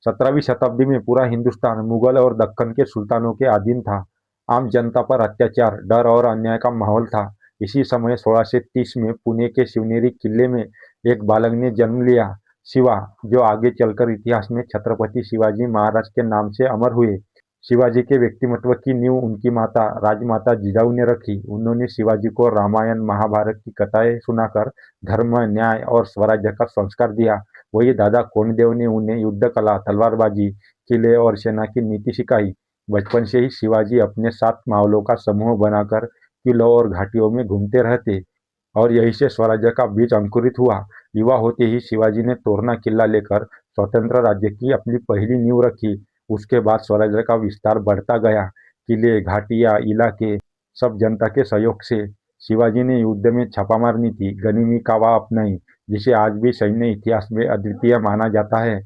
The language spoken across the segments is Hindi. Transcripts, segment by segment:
17वीं शताब्दी में पूरा हिंदुस्तान मुगल और दक्कन के सुल्तानों के अधीन था। आम जनता पर अत्याचार, डर और अन्याय का माहौल था। इसी समय 1630 में पुणे के शिवनेरी किले में एक बालक ने जन्म लिया, शिवा, जो आगे चलकर इतिहास में छत्रपति शिवाजी महाराज के नाम से अमर हुए। शिवाजी के व्यक्तिमत्व की नींव उनकी माता राजमाता जिजाऊ ने रखी। उन्होंने शिवाजी को रामायण महाभारत की कथाएं सुनाकर धर्म, न्याय और स्वराज्य का संस्कार दिया। वही दादा कोंडदेव ने उन्हें युद्ध कला, तलवारबाजी, किले और सेना की नीति सिखाई। बचपन से ही शिवाजी अपने 7 मावलों का समूह बनाकर किलों और घाटियों में घूमते रहते और यहीं से स्वराज्य का बीज अंकुरित हुआ। युवा होते ही शिवाजी ने तोरना किला लेकर स्वतंत्र राज्य की अपनी पहली नींव रखी। उसके बाद स्वराज्य का विस्तार बढ़ता गया। किले, घाटियां, इलाके सब जनता के सहयोग से। शिवाजी ने युद्ध में छापामार नीति, गनिमी कावा अपनाई, जिसे आज भी सैन्य इतिहास में अद्वितीय माना जाता है।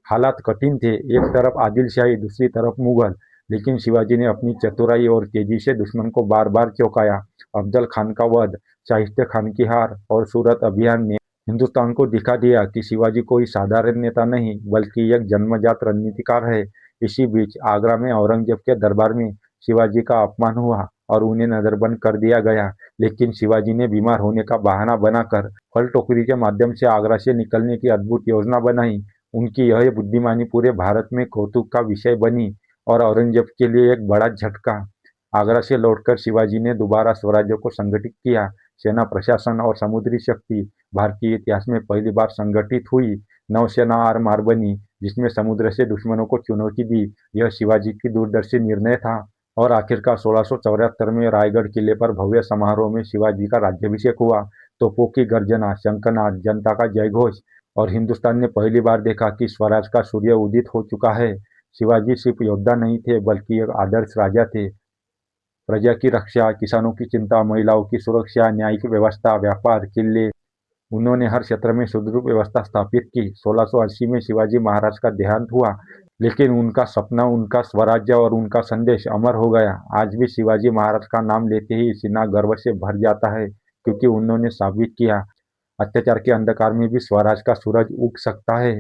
हालात कठिन थे, एक तरफ आदिलशाही, दूसरी तरफ मुगल, लेकिन शिवाजी ने अपनी चतुराई और तेजी से दुश्मन को बार बार चौंकाया। अफजल खान का वध, शाहिस्ते खान की हार और सूरत अभियान ने हिंदुस्तान को दिखा दिया कि शिवाजी कोई साधारण नेता नहीं बल्कि एक जन्मजात रणनीतिकार है। इसी बीच आगरा में औरंगजेब के दरबार में शिवाजी का अपमान हुआ और उन्हें नजरबंद कर दिया गया, लेकिन शिवाजी ने बीमार होने का बहाना बनाकर फल टोकरी के माध्यम से आगरा से निकलने की अद्भुत योजना बनाई। उनकी यह बुद्धिमानी पूरे भारत में कौतुक का विषय बनी और औरंगजेब के लिए एक बड़ा झटका। आगरा से लौटकर शिवाजी ने दोबारा स्वराज्य को संगठित किया। सेना, प्रशासन और समुद्री शक्ति भारतीय इतिहास में पहली बार संगठित हुई। नौसेना आरमार बनी, जिसमें समुद्र से दुश्मनों को चुनौती दी। यह शिवाजी की दूरदर्शी निर्णय था। और आखिरकार 1674 में रायगढ़ किले पर भव्य समारोह में शिवाजी का राज्याभिषेक हुआ। तोपों की गर्जना, शंखनाद, जनता का जयघोष और हिंदुस्तान ने पहली बार देखा कि स्वराज का सूर्य उदित हो चुका है। शिवाजी सिर्फ योद्धा नहीं थे बल्कि एक आदर्श राजा थे। प्रजा की रक्षा, किसानों की चिंता, महिलाओं की सुरक्षा, न्यायिक व्यवस्था, व्यापार, किले, उन्होंने हर क्षेत्र में सुदृढ़ व्यवस्था स्थापित की। 1680 में शिवाजी महाराज का देहांत हुआ, लेकिन उनका सपना, उनका स्वराज्य और उनका संदेश अमर हो गया। आज भी शिवाजी महाराज का नाम लेते ही सीना गर्व से भर जाता है, क्योंकि उन्होंने साबित किया, अत्याचार के अंधकार में भी स्वराज का सूरज उग सकता है।